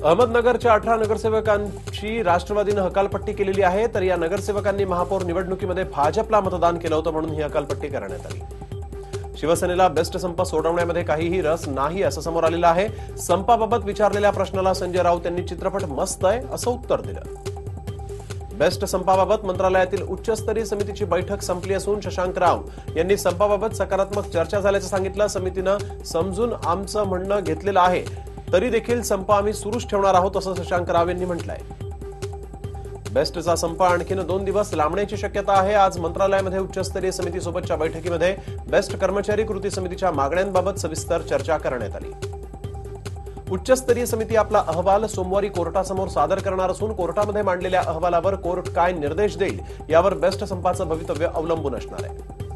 अहमदनगरच्या 18 नगरसेवकांची राष्ट्रवादीने हकालपट्टी केलेली आहे, तर या नगरसेवकांनी महापौर निवडणुकीमध्ये भाजपला मतदान केलं होतं म्हणून ही हकालपट्टी करण्यात आली। शिवसेनेला बेस्ट संप सोडवण्यामध्ये काहीही रस नाही असं समोर आलेलं आहे। संपाबाबत विचारलेल्या प्रश्नाला संजय राऊत यांनी चित्रपट मस्त आहे असं उत्तर दिलं। बेस्ट संपाबाबत मंत्रालयातील उच्चस्तरीय समितीची बैठक संपली असून शशांक राव यांनी संपाबाबत सकारात्मक चर्चा झाल्याचं सांगितलं। समितीनं समजून आमचं म्हणणं घेतलेलं आहे, तरी देखील संप आम्ही सुरूच ठेवणार आहोत असं शशांक राव यांनी म्हटलंय। बेस्टचा संप आणखीन 2 दिवस लांबण्याची शक्यता आहे। आज मंत्रालयामध्ये उच्चस्तरीय समितीसोबतच्या बैठकीमध्ये बेस्ट कर्मचारी कृती समितीच्या मागण्यांबाबत सविस्तर चर्चा करण्यात आली। उच्चस्तरीय समिती आपला अहवाल सोमवारी कोर्टासमोर सादर करणार असून कोर्टामध्ये मांडलेल्या अहवालावर कोर्ट काय निर्देश देईल यावर बेस्ट संपाचं भवितव्य अवलंबून असणार आहे।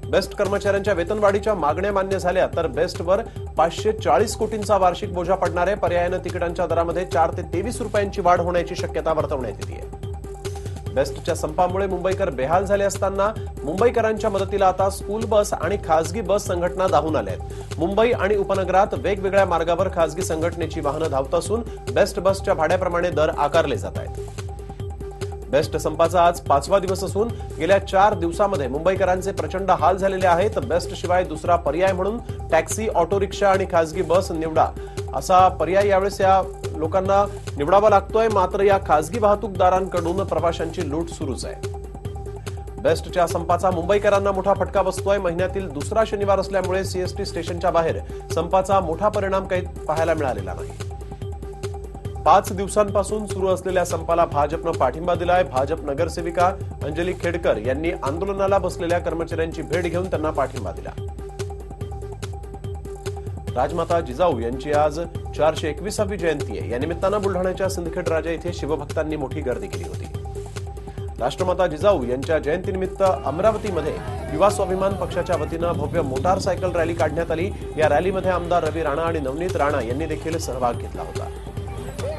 बेस्ट कर्मचाऱ्यांच्या वेतनवाढीच्या मागण्या मान्य झाल्या तर बेस्टवर 540 कोटींचा वार्षिक बोजा पडणार आहे। पर्यायाने तिकिटांच्या दरामध्ये 4 ते 23 रुपयांची वाढ होण्याची शक्यता वर्तवण्यात येते आहे। बेस्टच्या संपामुळे मुंबईकर बेहाल झाले असताना मुंबईकरांच्या मदतीला आता स्कूल बस आणि खासगी बस संघटना धावून आल्या आहेत। मुंबई आणि उपनगरात वेगवेगळ्या मार्गावर खासगी संघटनेची वाहनं धावत असून बेस्ट बसच्या भाड्याप्रमाणे दर आकारले जात आहेत। बेस्ट संपाचा आज 5वा दिवस असून गेल्या 4 दिवसांमध्ये मुंबईकरांचे प्रचंड हाल झालेले आहेत। बेस्ट शिवाय दुसरा पर्याय म्हणून टॅक्सी, ऑटो रिक्षा आणि खासगी बस निवडा असा पर्याय यावेळेस या लोकांना निवडावा लागतोय। मात्र या खासगी वाहतूकदारांकडून प्रवाशांची लूट सुरूच आहे। बेस्टच्या संपाचा मुंबईकरांना मोठा फटका बसतोय। महिन्यातील दुसरा शनिवार असल्यामुळे सीएसटी स्टेशनच्या बाहेर संपाचा मोठा परिणाम काही पाहायला मिळालेला नाही। 5 दिवसांपासून सुरू असलेल्या संपाला भाजपनं पाठिंबा दिलाय। भाजप नगरसेविका अंजली खेडकर यांनी आंदोलनाला बसलेल्या कर्मचाऱ्यांची भेट घेऊन त्यांना पाठिंबा दिला। राजमाता जिजाऊ यांची आज 421वी जयंती आहे। या निमित्तानं बुलढाण्याच्या सिंदखेड राजा येथे शिवभक्तांनी मोठी गर्दी केली होती। राष्ट्रमाता जिजाऊ यांच्या जयंतीनिमित्त अमरावतीमध्ये युवा स्वाभिमान पक्षाच्या वतीनं भव्य मोटारसायकल रॅली काढण्यात आली। या रॅलीमध्ये आमदार रवी राणा आणि नवनीत राणा यांनी देखील सहभाग घेतला होता।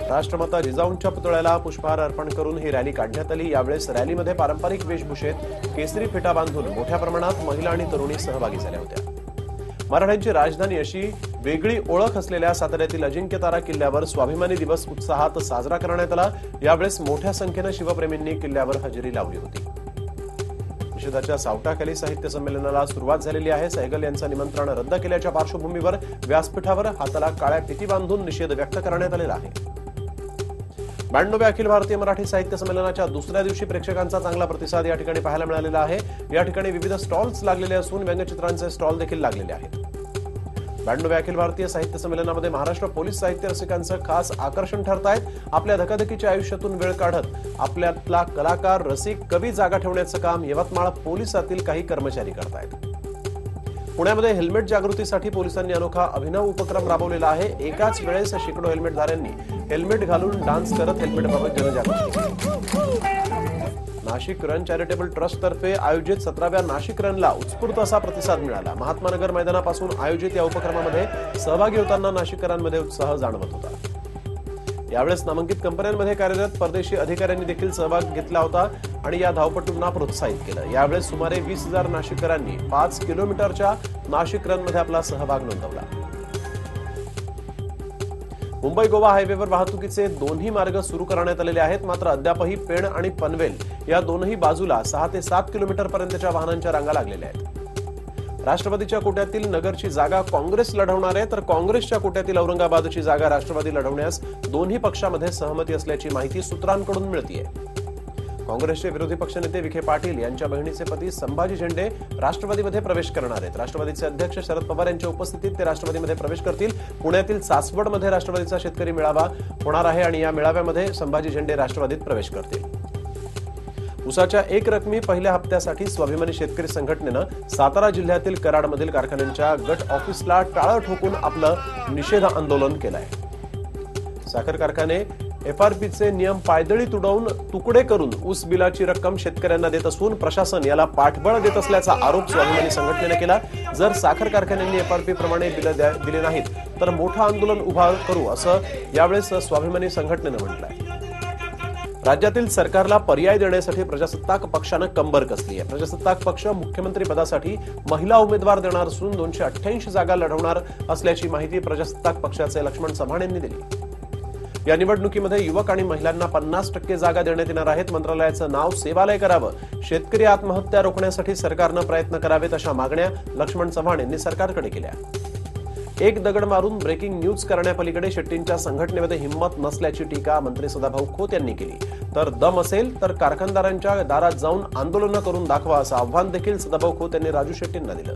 राष्ट्रमाता जिजाऊंच्या पुतळ्याला पुष्पहार अर्पण करून ही रॅली काढण्यात आली। यावेळेस रॅलीमध्ये पारंपरिक वेशभूषेत केसरी फेटा बांधून मोठ्या प्रमाणात महिला आणि तरुणी सहभागी झाल्या होत्या। मराठ्यांची राजधानी अशी वेगळी ओळख असलेल्या साताऱ्यातील अजिंक्यतारा किल्ल्यावर स्वाभिमानी दिवस उत्साहात साजरा करण्यात आला। यावेळेस मोठ्या संख्येनं शिवप्रेमींनी किल्ल्यावर हजेरी लावली होती। निषेधाच्या सावटाखाली साहित्य संमेलनाला सुरुवात झालेली आहे। सहगल यांचं निमंत्रण रद्द केल्याच्या पार्श्वभूमीवर व्यासपीठावर हाताला काळ्या फिती बांधून निषेध व्यक्त करण्यात आलेला आहे। 92व्या अखिल भारतीय मराठी साहित्य संमेलनाच्या दुसऱ्या दिवशी प्रेक्षकांचा चांगला प्रतिसाद या ठिकाणी पाहायला मिळालेला आहे। या ठिकाणी विविध स्टॉल्स लागलेले असून व्यंगचित्रांचे स्टॉल देखील लागलेले आहेत। 92व्या अखिल भारतीय साहित्य संमेलनामध्ये महाराष्ट्र पोलीस साहित्य रसिकांचं खास आकर्षण ठरत आहेत। आपल्या धकाधकीच्या आयुष्यातून वेळ काढत आपल्यातला कलाकार, रसिक, कवी जागा ठेवण्याचं काम यवतमाळ पोलिसातील काही कर्मचारी करतायत। पुण्यामध्ये हेल्मेट जागृतीसाठी पोलिसांनी अनोखा अभिनव उपक्रम राबवलेला आहे। एकाच वेळेस शेकडो हेल्मेटधाऱ्यांनी हेल्मेट घालून डान्स करत हेल्मेटबाबत जनजागृती केली। नाशिक रन चॅरिटेबल ट्रस्टतर्फे आयोजित 17व्या नाशिक रनला उत्स्फूर्त असा प्रतिसाद मिळाला। महात्मानगर मैदानापासून आयोजित या उपक्रमामध्ये सहभागी होताना नाशिककरांमध्ये उत्साह जाणवत होता। यावेळेस नामांकित कंपन्यांमध्ये कार्यरत परदेशी अधिकाऱ्यांनी देखील सहभाग घेतला होता आणि या धावपटूंना प्रोत्साहित केलं। यावेळेस सुमारे 20,000 नाशिककरांनी 5 किलोमीटरच्या नाशिक रनमध्ये आपला सहभाग नोंदवला। मुंबई गोवा हायवेवर वाहतुकीचे दोन्ही मार्ग सुरू करण्यात आलेले आहेत। मात्र अद्यापही पेण आणि पनवेल या दोनही बाजूला 6 ते 7 किलोमीटरपर्यंतच्या वाहनांच्या रांगा लागलेल्या आहेत। राष्ट्रवादीच्या कोट्यातील नगरची जागा काँग्रेस लढवणार आहे, तर काँग्रेसच्या कोट्यातील औरंगाबादची जागा राष्ट्रवादी लढवण्यास दोन्ही पक्षामध्ये सहमती असल्याची माहिती सूत्रांकडून मिळतेय। काँग्रेसचे विरोधी पक्षनेते विखे पाटील यांच्या बहिणीचे पती संभाजी झेंडे राष्ट्रवादीमध्ये प्रवेश करणार आहेत। राष्ट्रवादीचे अध्यक्ष शरद पवार यांच्या उपस्थितीत ते राष्ट्रवादीमध्ये प्रवेश करतील। पुण्यातील सासवडमध्ये राष्ट्रवादीचा शेतकरी मेळावा होणार आहे आणि या मेळाव्यामध्ये संभाजी झेंडे राष्ट्रवादीत प्रवेश करतील। उसाच्या 1 रकमी पहिल्या हप्त्यासाठी स्वाभिमानी शेतकरी संघटनेनं सातारा जिल्ह्यातील कराडमधील कारखान्यांच्या गट ऑफिसला टाळं ठोकून आपलं निषेध आंदोलन केलं आहे। साखर कारखाने एफआरपीचे नियम पायदळी तुडवून तुकडे करून ऊस बिलाची रक्कम शेतकऱ्यांना देत असून प्रशासन याला पाठबळ देत असल्याचा आरोप स्वाभिमानी संघटनेने केला। जर साखर कारखान्यांनी एफआरपी प्रमाणे बिलं दिले नाहीत तर मोठं आंदोलन उभा करू असं यावेळेस स्वाभिमानी संघटनेनं म्हटलंय। राज्यातील सरकारला पर्याय देण्यासाठी प्रजासत्ताक पक्षानं कंबर कसली आहे। प्रजासत्ताक पक्ष मुख्यमंत्री पदासाठी महिला उमेदवार देणार असून 288 जागा लढवणार असल्याची माहिती प्रजासत्ताक पक्षाचे लक्ष्मण चव्हाण यांनी दिली। या निवडणुकीमध्ये युवक आणि महिलांना 50% जागा देण्यात येणार आहेत. मंत्रालयाचं नाव सेवालय करावं. शेतकरी आत्महत्या रोखण्यासाठी सरकारनं प्रयत्न करावेत अशा मागण्या लक्ष्मण चव्हाण यांनी सरकारकडे केल्या. एक दगड मारून ब्रेकिंग न्यूज करण्यापलीकडे शेट्टींच्या संघटनेमध्ये हिंमत नसल्याची टीका मंत्री सदाभाऊ खोत यांनी केली. तर दम असेल तर कारखानदारांच्या दारात जाऊन आंदोलनं करून दाखवा असं आव्हान देखील सदाभाऊ खोत यांनी राजू शेट्टींना दिलं.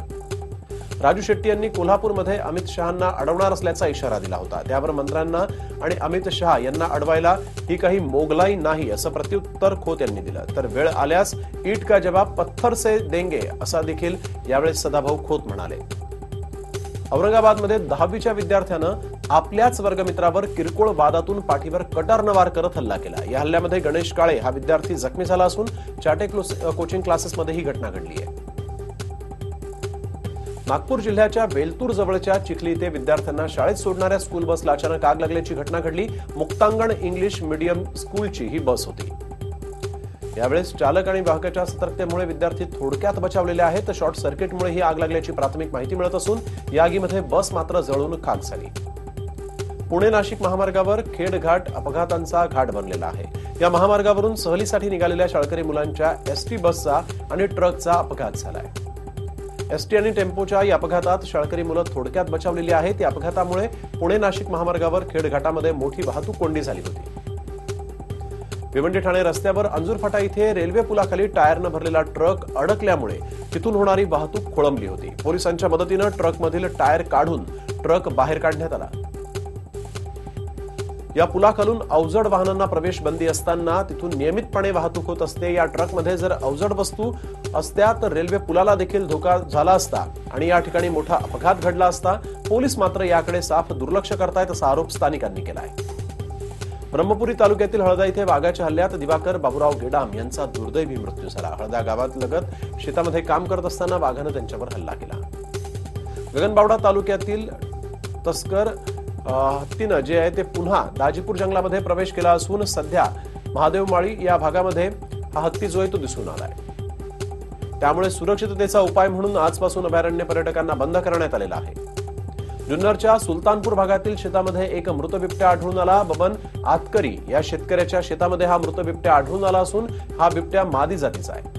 राजू शेट्टी यांनी कोल्हापूरमध्ये अमित शहांना अडवणार असल्याचा इशारा दिला होता. त्यावर मंत्र्यांना आणि अमित शहा यांना अडवायला ही काही मोगलाई नाही असं प्रत्युत्तर खोत यांनी दिलं. तर वेळ आल्यास ईट का जवाब पत्थर से देंगे असा देखील यावेळी सदाभाऊ खोत म्हणाले. औरंगाबादमध्ये 10वीच्या विद्यार्थ्यानं आपल्याच वर्गमित्रावर किरकोळ वादातून पाठीवर कटारनं वार करत हल्ला केला. या हल्ल्यामध्ये गणेश काळे हा विद्यार्थी जखमी झाला असून चाटे कोचिंग क्लासेसमध्ये ही घटना घडली आहे. नागपूर जिल्ह्याच्या बेलतूर जवळच्या चिखली इथे विद्यार्थ्यांना शाळेत सोडणाऱ्या स्कूल बसला अचानक आग लागल्याची घटना घडली. मुक्तांगण इंग्लिश मीडियम स्कूलची ही बस होती. यावेळेस चालक आणि वाहकाच्या सतर्कतेमुळे विद्यार्थी थोडक्यात बचावलेले आहेत. शॉर्ट सर्किटमुळे ही आग लागल्याची प्राथमिक माहिती मिळत असून या आगीमध्ये बस मात्र जळून खाक झाली. पुणे नाशिक महामार्गावर खेडघाट अपघातांचा घाट बनलेला आहे. या महामार्गावरून सहलीसाठी निघालेल्या शाळकरी मुलांच्या एसटी बसचा आणि ट्रकचा अपघात झालाय. एसटी आणि टेम्पोच्या या अपघातात शाळकरी मुलं थोडक्यात बचावलेली आहेत. या अपघातामुळे पुणे नाशिक महामार्गावर खेडघाटामध्ये मोठी वाहतूक कोंडी झाली होती. भिवंडी ठाणे रस्त्यावर अंजूरफाटा इथे रेल्वे पुलाखाली टायरनं भरलेला ट्रक अडकल्यामुळे तिथून होणारी वाहतूक खोळंबली होती. पोलिसांच्या मदतीनं ट्रकमधील टायर काढून ट्रक बाहेर काढण्यात आला. या पुलाखालून अवजड वाहनांना प्रवेश बंदी असताना तिथून नियमितपणे वाहतूक होत असते. या ट्रकमध्ये जर अवजड वस्तू असत्या तर रेल्वे पुलाला देखील धोका झाला असता आणि या ठिकाणी मोठा अपघात घडला असता. पोलीस मात्र याकडे साफ दुर्लक्ष करतायत असा आरोप स्थानिकांनी केला आहे. ब्रह्मपुरी तालुक्यातील हळदा इथे वाघाच्या हल्ल्यात दिवाकर बाबूराव गेडाम यांचा दुर्दैवी मृत्यू झाला. हळदा गावात लगत शेतामध्ये काम करत असताना वाघानं त्यांच्यावर हल्ला केला. गगनबावडा तालुक्यातील तस्कर हत्तीनं जे आहे ते पुन्हा दाजीपूर जंगलामध्ये प्रवेश केला असून सध्या महादेवमाळी या भागामध्ये हा हत्ती जो आहे तो दिसून आलाय. त्यामुळे सुरक्षिततेचा उपाय म्हणून आजपासून अभयारण्य पर्यटकांना बंद करण्यात आलेला आहे. जुन्नरच्या सुलतानपूर भागातील शेतामध्ये एक मृत बिबट्या आढळून आला. बबन आतकरी या शेतकऱ्याच्या शेतामध्ये हा मृत बिबट्या आढळून आला असून हा बिबट्या मादी जातीचा आहे.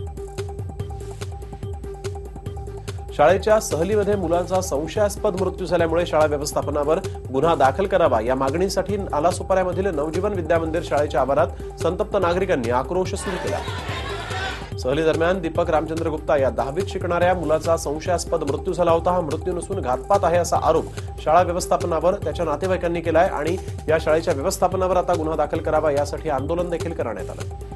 शाळेच्या सहलीमध्ये मुलांचा संशयास्पद मृत्यू झाल्यामुळे शाळा व्यवस्थापनावर गुन्हा दाखल करावा या मागणीसाठी नालासोपाऱ्यामधील नवजीवन विद्यामंदिर शाळेच्या आवारात संतप्त नागरिकांनी आक्रोश सुरू केला. सहली दरम्यान दीपक रामचंद्र गुप्ता या 10वीत शिकणाऱ्या मुलाचा संशयास्पद मृत्यू झाला होता. हा मृत्यू नसून घातपात आहे असा आरोप शाळा व्यवस्थापनावर त्याच्या नातेवाईकांनी केलाय आणि या शाळेच्या व्यवस्थापनावर आता गुन्हा दाखल करावा यासाठी आंदोलन देखील करण्यात आलं.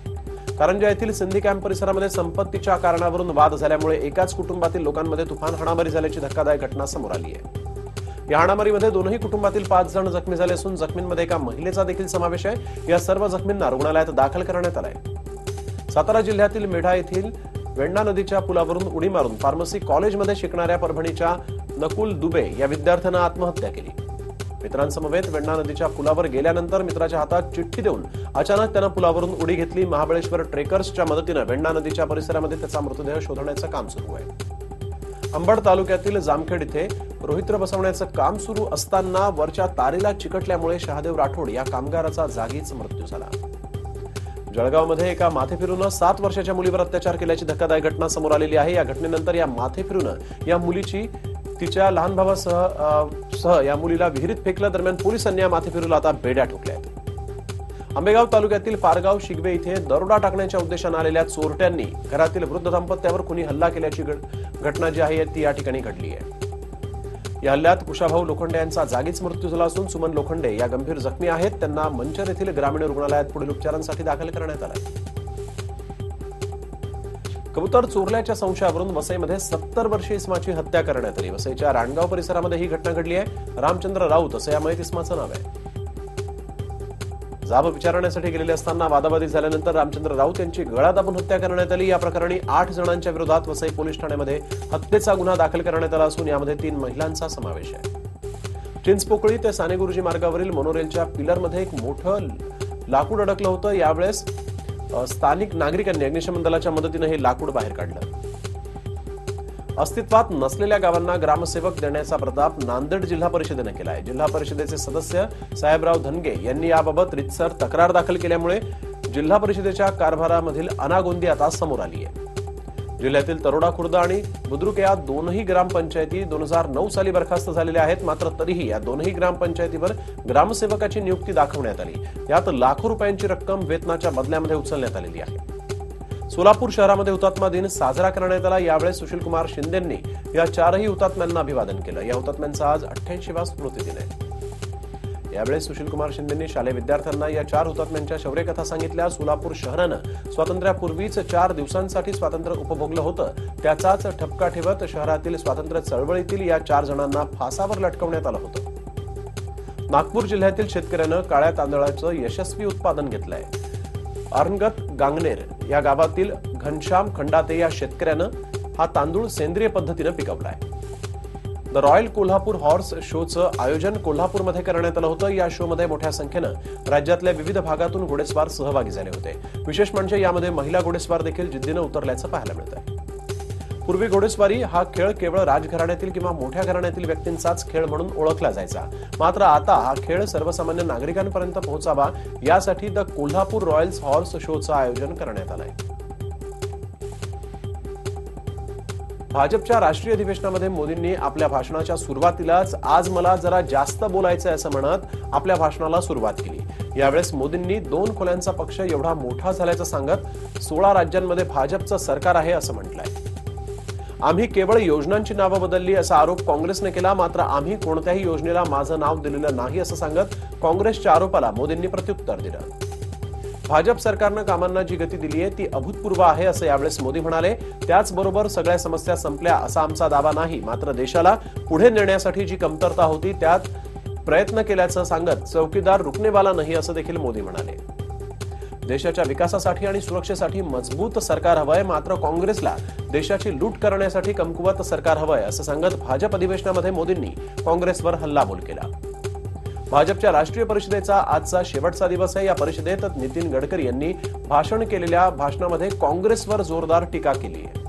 कारंजा येथील सिंधी कॅम्प परिसरामध्ये संपत्तीच्या कारणावरून वाद झाल्यामुळे एकाच कुटुंबातील लोकांमध्ये तुफान हाणामारी झाल्याची धक्कादायक घटना समोर आली आहे. या हाणामारीमध्ये दोनही कुटुंबातील 5 जण जखमी झाले असून जखमींमध्ये एका महिलेचा देखील समावेश आहे. या सर्व जखमींना रुग्णालयात दाखल करण्यात आलाय. सातारा जिल्ह्यातील मेढा येथील वेण्णा नदीच्या पुलावरून उडी मारून फार्मसी कॉलेजमध्ये शिकणाऱ्या परभणीच्या नकुल दुबे या विद्यार्थ्यानं आत्महत्या केली. मित्रांसमवेत वेण्णा नदीच्या पुलावर गेल्यानंतर मित्राच्या हातात चिठ्ठी देऊन अचानक त्यानं पुलावरून उडी घेतली. महाबळेश्वर ट्रेकर्सच्या मदतीनं वेण्णा नदीच्या परिसरामध्ये त्याचा मृतदेह शोधण्याचं काम सुरू आहे. अंबड तालुक्यातील जामखेड इथे रोहित्र बसवण्याचं काम सुरू असताना वरच्या तारेला चिकटल्यामुळे शहादेव राठोड या कामगाराचा जागीच मृत्यू झाला. जळगावमध्ये एका माथेफिरूनं 7 वर्षाच्या मुलीवर अत्याचार केल्याची धक्कादायक घटना समोर आलेली आहे. या घटनेनंतर या माथेफिरूनं या मुलीची तिच्या लहान भावासह या मुलीला विहिरीत फेकलं. दरम्यान पोलिसांनी या माथेफिरूला आता बेड्या ठोकल्या आहेत. आंबेगाव तालुक्यातील पारगाव शिगवे इथे दरोडा टाकण्याच्या उद्देशानं आलेल्या चोरट्यांनी घरातील वृद्ध दाम्पत्यावर कुणी हल्ला केल्याची घटना जी आहे ती या ठिकाणी घडली आहे. या हल्ल्यात कुशाभाऊ लोखंडे यांचा जागीच मृत्यू झाला असून सुमन लोखंडे या गंभीर जखमी आहेत. त्यांना मंचर येथील ग्रामीण रुग्णालयात पुढील उपचारांसाठी दाखल करण्यात आलं. कबूतर चोरल्याच्या संशयावरून वसईमध्ये 70 वर्षीय इसमाची हत्या करण्यात आली. वसईच्या राणगाव परिसरामध्ये ही घटना घडली आहे. रामचंद्र राऊत असं या मयत इसमाचं नाव आहे. जाब विचारण्यासाठी गेलेले असताना वादावादी झाल्यानंतर रामचंद्र राऊत यांची गळा दाबून हत्या करण्यात आली. या प्रकरणी 8 जणांच्या विरोधात वसई पोलीस ठाण्यामध्ये हत्येचा गुन्हा दाखल करण्यात आला असून यामध्ये 3 महिलांचा समावेश आहे. चिंचपोकळी ते सानेगुरुजी मार्गावरील मोनोरेलच्या पिलरमध्ये एक मोठं लाकूड अडकलं होतं. यावेळेस स्थानिक नागरिकांनी अग्निशमन दलाच्या मदतीनं हे लाकूड बाहेर काढलं. अस्तित्वात नसलेल्या गावांना ग्रामसेवक देण्याचा प्रताप नांदेड जिल्हा परिषदेने केला आहे. जिल्हा परिषदेचे सदस्य साहेबराव धनगे यांनी याबाबत रितसर तक्रार दाखल केल्यामुळे जिल्हा परिषदेच्या कारभारामधील अनागोंदी आता समोर आली आहे. जिल्ह्यातील तरोडा खुर्द आणि बुद्रुक या दोनही ग्रामपंचायती 2009 साली बरखास्त झालेल्या आहेत. मात्र तरीही या दोनही ग्रामपंचायतीवर ग्रामसेवकाची नियुक्ती दाखवण्यात आली. यात लाखो रुपयांची रक्कम वेतनाच्या बदल्यामध्ये उचलण्यात आलेली आहे. सोलापूर शहरामध्ये हुतात्मा दिन साजरा करण्यात आला. यावेळी सुशीलकुमार शिंदेंनी या चारही हुतात्म्यांना अभिवादन केलं. या हुतात्म्यांचा आज 88वा स्मृतिदिन आहे. यावेळी सुशीलकुमार शिंदेंनी शालेय विद्यार्थ्यांना या चार हुतात्म्यांच्या शौर्यकथा सांगितल्या. सोलापूर शहरानं स्वातंत्र्यापूर्वीच 4 दिवसांसाठी स्वातंत्र्य उपभोगलं होतं. त्याचाच ठपका ठेवत शहरातील स्वातंत्र्य चळवळीतील या 4 जणांना फासावर लटकवण्यात आलं होतं. नागपूर जिल्ह्यातील शेतकऱ्यानं काळ्या तांदळाचं यशस्वी उत्पादन घेतलंय. अरंगत गांगनेर या गावातील घनश्याम खंडाते या शेतकऱ्यानं हा तांदूळ सेंद्रिय पद्धतीनं पिकवलाय. द रॉयल कोल्हापूर हॉर्स शोचं आयोजन कोल्हापूरमध्ये करण्यात आलं होतं. या शोमध्ये मोठ्या संख्येनं राज्यातल्या विविध भागातून घोडेस्वार सहभागी झाले होते. विशेष म्हणजे यामध्ये महिला घोडेस्वार देखील जिद्दीनं उतरल्याचं पाहायला मिळतंय. पूर्वी घोडेस्वारी हा खेळ केवळ राजघराण्यातील किंवा मोठ्या घराण्यातील व्यक्तींचाच खेळ म्हणून ओळखला जायचा. मात्र आता हा खेळ सर्वसामान्य नागरिकांपर्यंत पोहोचावा यासाठी द कोल्हापूर रॉयल्स हॉर्स शोचं आयोजन करण्यात आलंय. भाजपच्या राष्ट्रीय अधिवेशनामध्ये मोदींनी आपल्या भाषणाच्या सुरुवातीलाच आज मला जरा जास्त बोलायचंय असं म्हणत आपल्या भाषणाला सुरुवात केली. यावेळेस मोदींनी 2 खोल्यांचा पक्ष एवढा मोठा झाल्याचं सांगत 16 राज्यांमध्ये भाजपचं सरकार आहे असं म्हटलंय. आम्ही केवळ योजनांची नावं बदलली असा आरोप काँग्रेसने केला. मात्र आम्ही कोणत्याही योजनेला माझं नाव दिलेलं नाही असं सांगत काँग्रेसच्या आरोपाला मोदींनी प्रत्युत्तर दिलं. भाजप सरकारनं कामांना जी गती दिली आहे ती अभूतपूर्व आहे असं यावेळेस मोदी म्हणाले. त्याचबरोबर सगळ्या समस्या संपल्या असा आमचा दावा नाही. मात्र देशाला पुढे नेण्यासाठी जी कमतरता होती त्यात प्रयत्न केल्याचं सांगत चौकीदार रुकनेवाला नाही असं देखील मोदी म्हणाले. देशाच्या विकासासाठी आणि सुरक्षेसाठी मजबूत सरकार हवंय. मात्र काँग्रेसला देशाची लूट करण्यासाठी कमकुवत सरकार हवंय असं सांगत भाजप अधिवेशनामध्ये मोदींनी काँग्रेसवर हल्लाबोल केला. भाजपच्या राष्ट्रीय परिषदेचा आजचा शेवटचा दिवस आहे. या परिषदेत नितीन गडकरी यांनी भाषण केलेल्या भाषणामध्ये काँग्रेसवर जोरदार टीका केली आहे.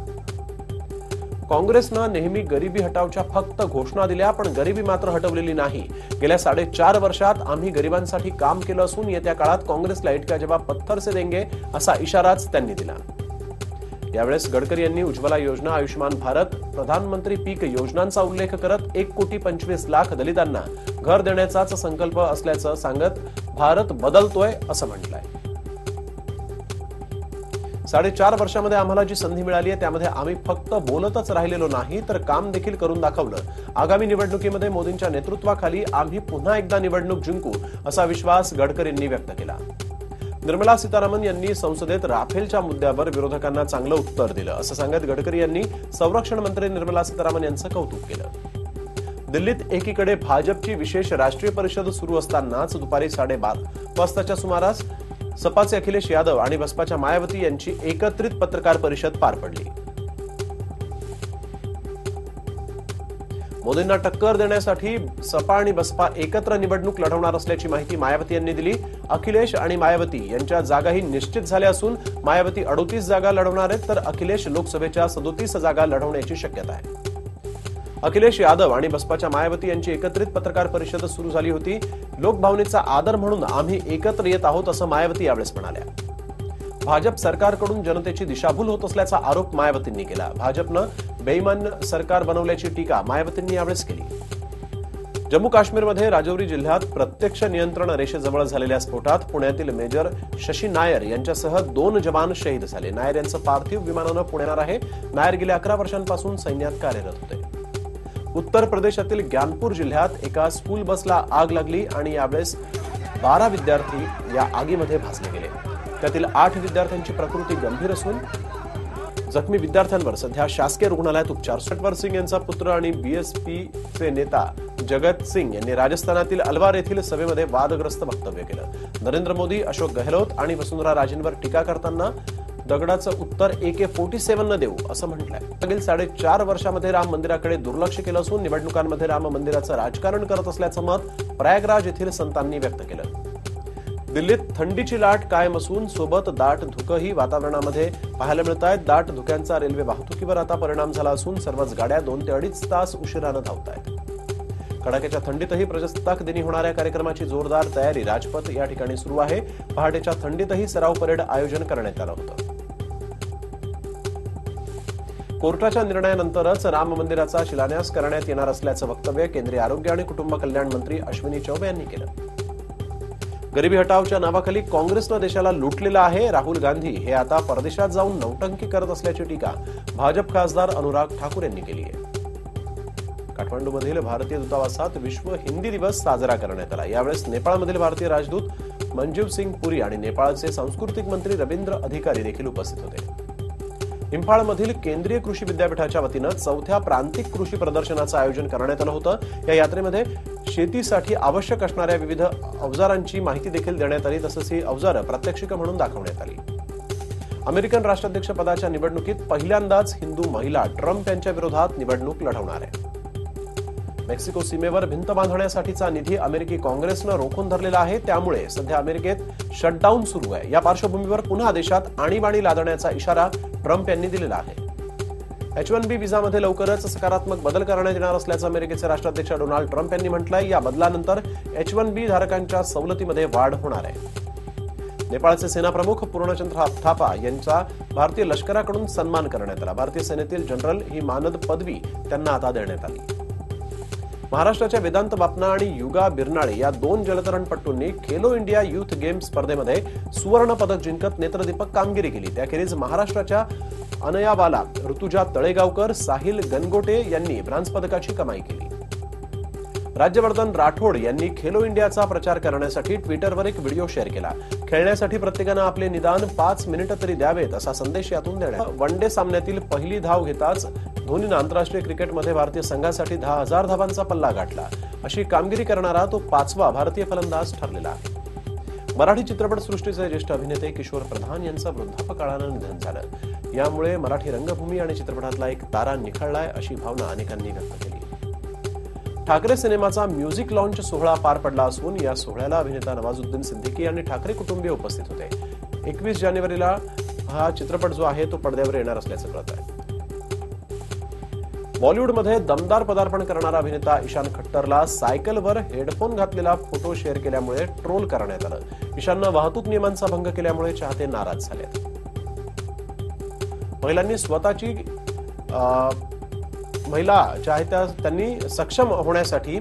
काँग्रेसनं नेहमी गरिबी हटावच्या फक्त घोषणा दिल्या, पण गरिबी मात्र हटवलेली नाही. गेल्या 4.5 वर्षात आम्ही गरिबांसाठी काम केलं असून येत्या काळात काँग्रेसला इटका जवाब पत्थर से देंगे असा इशाराच त्यांनी दिला. यावेळेस गडकरी यांनी उज्ज्वला योजना, आयुष्यमान भारत, प्रधानमंत्री पीक योजनांचा उल्लेख करत 1,25,00,000 दलितांना घर देण्याचाच संकल्प असल्याचं सांगत भारत बदलतोय असं म्हटलंय. 4.5 वर्षामध्ये आम्हाला जी संधी मिळाली आहे त्यामध्ये आम्ही फक्त बोलतच राहिलेलो नाही तर काम देखील करून दाखवलं. आगामी निवडणुकीमध्ये मोदींच्या नेतृत्वाखाली आम्ही पुन्हा एकदा निवडणूक जिंकू असा विश्वास गडकरींनी व्यक्त केला. निर्मला सीतारामन यांनी संसदेत राफेलच्या मुद्द्यावर विरोधकांना चांगलं उत्तर दिलं असं सांगत गडकरी यांनी संरक्षण मंत्री निर्मला सीतारामन यांचं कौतुक केलं. दिल्लीत एकीकडे भाजपची विशेष राष्ट्रीय परिषद सुरू असतानाच दुपारी 12:30 वाजताच्या सुमारास सपाचे अखिलेश यादव आणि बसपाच्या मायावती यांची एकत्रित पत्रकार परिषद पार पडली. मोदींना टक्कर देण्यासाठी सपा आणि बसपा एकत्र निवडणूक लढवणार असल्याची माहिती मायावती यांनी दिली. अखिलेश आणि मायावती यांच्या जागाही निश्चित झाल्या असून मायावती 38 जागा लढवणार आहेत तर अखिलेश लोकसभेच्या 37 जागा लढवण्याची शक्यता आहे. अखिलेश यादव आणि बसपाच्या मायावती यांची एकत्रित पत्रकार परिषद सुरू झाली होती. लोकभावनेचा आदर म्हणून आम्ही एकत्र येत आहोत असं मायावती यावेळेस म्हणाल्या. भाजप सरकारकडून जनतेची दिशाभूल होत असल्याचा आरोप मायावतींनी केला. भाजपनं बेईमान सरकार बनवल्याची टीका मायावतींनी यावेळेस केली. जम्मू काश्मीरमध्ये राजौरी जिल्ह्यात प्रत्यक्ष नियंत्रण रेषेजवळ झालेल्या स्फोटात पुण्यातील मेजर शशी नायर यांच्यासह 2 जवान शहीद झाले. नायर यांचं पार्थिव विमानानं पुण्यात आहे. नायर गेल्या 11 वर्षांपासून सैन्यात कार्यरत होते. उत्तर प्रदेशातील ज्ञानपूर जिल्ह्यात एका स्कूल बसला आग लागली आणि यावेळेस 12 विद्यार्थी या आगीमध्ये भाजले गेले. त्यातील 8 विद्यार्थ्यांची प्रकृती गंभीर असून जखमी विद्यार्थ्यांवर सध्या शासकीय रुग्णालयात उपचार. नटवर सिंग यांचा पुत्र आणि बीएसपीचे नेता जगत सिंग यांनी राजस्थानातील अलवार येथील सभेमध्ये वादग्रस्त वक्तव्य केलं. नरेंद्र मोदी, अशोक गहलोत आणि वसुंधरा राजेंवर टीका करताना दगडाचं उत्तर AK-47 न देऊ असं म्हटलंय. मागील 4.5 वर्षामध्ये राम मंदिराकडे दुर्लक्ष केलं असून निवडणुकांमध्ये राम मंदिराचं राजकारण करत असल्याचं मत प्रयागराज येथील संतांनी व्यक्त केलं. दिल्लीत थंडीची लाट कायम असून सोबत दाट धुकंही वातावरणामध्ये पाहायला मिळत आहेत. दाट धुक्यांचा रेल्वे वाहतुकीवर आता परिणाम झाला असून सर्वच गाड्या 2 ते 2.5 तास उशिरानं धावत आहेत. कडाक्याच्या थंडीतही प्रजासत्ताक दिनी होणाऱ्या कार्यक्रमाची जोरदार तयारी राजपथ या ठिकाणी सुरू आहे. पहाटेच्या थंडीतही सराव परेड आयोजन करण्यात आलं होतं. कोर्टाच्या निर्णयानंतरच राम मंदिराचा शिलान्यास करण्यात येणार असल्याचं वक्तव्य केंद्रीय आरोग्य आणि कुटुंब कल्याण मंत्री अश्विनी चौबे यांनी केलं. गरिबी हटावच्या नावाखाली काँग्रेसनं देशाला लुटलेलं आहे. राहुल गांधी हे आता परदेशात जाऊन नौटंकी करत असल्याची टीका भाजप खासदार अनुराग ठाकूर यांनी केली आहे. काठमांडूमधील भारतीय दूतावासात विश्व हिंदी दिवस साजरा करण्यात आला. यावेळेस नेपाळमधील भारतीय राजदूत मंजीव सिंग पुरी आणि नेपाळचे सांस्कृतिक मंत्री रवींद्र अधिकारी देखील उपस्थित होते. इंफाळमधील केंद्रीय कृषी विद्यापीठाच्या वतीनं 4थ्या प्रांतिक कृषी प्रदर्शनाचं आयोजन करण्यात आलं होतं. या यात्रेमध्ये शेतीसाठी आवश्यक असणाऱ्या विविध अवजारांची माहिती देखील देण्यात आली. तसंच ही अवजारं प्रात्यक्षिकं म्हणून दाखवण्यात आली. अमेरिकन राष्ट्राध्यक्ष पदाच्या निवडणुकीत पहिल्यांदाच हिंदू महिला ट्रम्प यांच्या विरोधात निवडणूक लढवणार आहे. मेक्सिको सीमेवर भिंत बांधण्यासाठीचा निधी अमेरिकी काँग्रेसनं रोखून धरलेला आहे. त्यामुळे सध्या अमेरिकेत शटडाऊन सुरू आहे. या पार्श्वभूमीवर पुन्हा देशात आणीबाणी लादण्याचा इशारा ट्रम्प यांनी दिलेला आहे. H-1B व्हिसामध्ये लवकरच सकारात्मक बदल करण्यात येणार असल्याचं अमेरिकेचे राष्ट्राध्यक्ष डोनाल्ड ट्रम्प यांनी म्हटलंय. या बदलानंतर H-1B धारकांच्या सवलतीमध्ये वाढ होणार आहे. नेपाळचे सेनाप्रमुख पूर्णचंद्र थापा यांचा भारतीय लष्कराकडून सन्मान करण्यात आला. भारतीय सेनेतील जनरल ही मानद पदवी त्यांना आता देण्यात आली. महाराष्ट्राच्या वेदांत बापना आणि युगा बिरनाळे या 2 जलतरणपटूंनी खेलो इंडिया युथ गेम्स स्पर्धेमध्ये सुवर्ण पदक जिंकत नेत्रदीपक कामगिरी केली. त्याखेरीज महाराष्ट्राच्या अनया बाला, ऋतुजा तळेगावकर, साहिल गनगोटे यांनी ब्रांझ पदकाची कमाई केली. राज्यवर्धन राठोड यांनी खेलो इंडियाचा प्रचार करण्यासाठी ट्विटरवर एक व्हिडिओ शेअर केला. खेळण्यासाठी प्रत्येकानं आपले निदान 5 मिनिटं तरी द्यावेत असा संदेश यातून देण्यात. वनडे सामन्यातील पहिली धाव घेताच धोनीनं आंतरराष्ट्रीय क्रिकेटमध्ये भारतीय संघासाठी 10,000 धावांचा पल्ला गाठला. अशी कामगिरी करणारा तो 5वा भारतीय फलंदाज ठरलेला आहे. मराठी चित्रपटसृष्टीचे ज्येष्ठ अभिनेते किशोर प्रधान यांचं वृद्धापकाळानं निधन झालं. यामुळे मराठी रंगभूमी आणि चित्रपटातला एक तारा निखळलाय अशी भावना अनेकांनी व्यक्त केली. ठाकरे सिनेमाचा म्युझिक लॉन्च सोहळा पार पडला असून या सोहळ्याला अभिनेता नवाजुद्दीन सिद्दीकी आणि ठाकरे कुटुंबीय उपस्थित होते. 21 जानेवारीला हा चित्रपट जो आहे तो पडद्यावर येणार असल्याचं कळत आहे. बॉलिवूडमध्ये दमदार पदार्पण करणारा अभिनेता ईशान खट्टरला सायकलवर हेडफोन घातलेला फोटो शेअर केल्यामुळे ट्रोल करण्यात आलं. ईशाननं वाहतूक नियमांचा भंग केल्यामुळे चाहते नाराज झाले. महिला चाहत्या त्यांनी सक्षम होण्यासाठी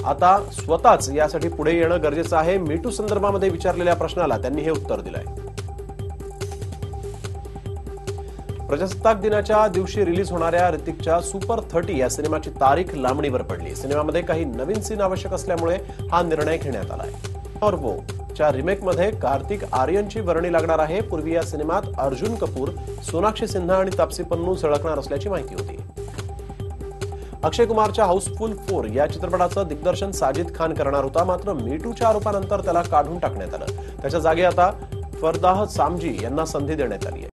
आता स्वतःच यासाठी पुढे येणं गरजेचं आहे. मीटू संदर्भामध्ये विचारलेल्या प्रश्नाला त्यांनी हे उत्तर दिलंय. प्रजासत्ताक दिनाच्या दिवशी रिलीज होणाऱ्या ऋतिकच्या सुपर 30 या सिनेमाची तारीख लांबणीवर पडली. सिनेमामध्ये काही नवीन सीन आवश्यक असल्यामुळे हा निर्णय घेण्यात आलाय. और वो च्या रिमेकमध्ये कार्तिक आर्यनची वर्णी लागणार आहे. पूर्वी या सिनेमात अर्जुन कपूर, सोनाक्षी सिन्हा आणि तापसी पन्नू झळकणार असल्याची माहिती होती. अक्षय कुमारच्या हाऊसफुल 4 या चित्रपटाचं दिग्दर्शन साजिद खान करणार होता. मात्र मीटूच्या आरोपानंतर त्याला काढून टाकण्यात आलं. त्याच्या जागी आता फरदाह सामजी यांना संधी देण्यात आली आहे.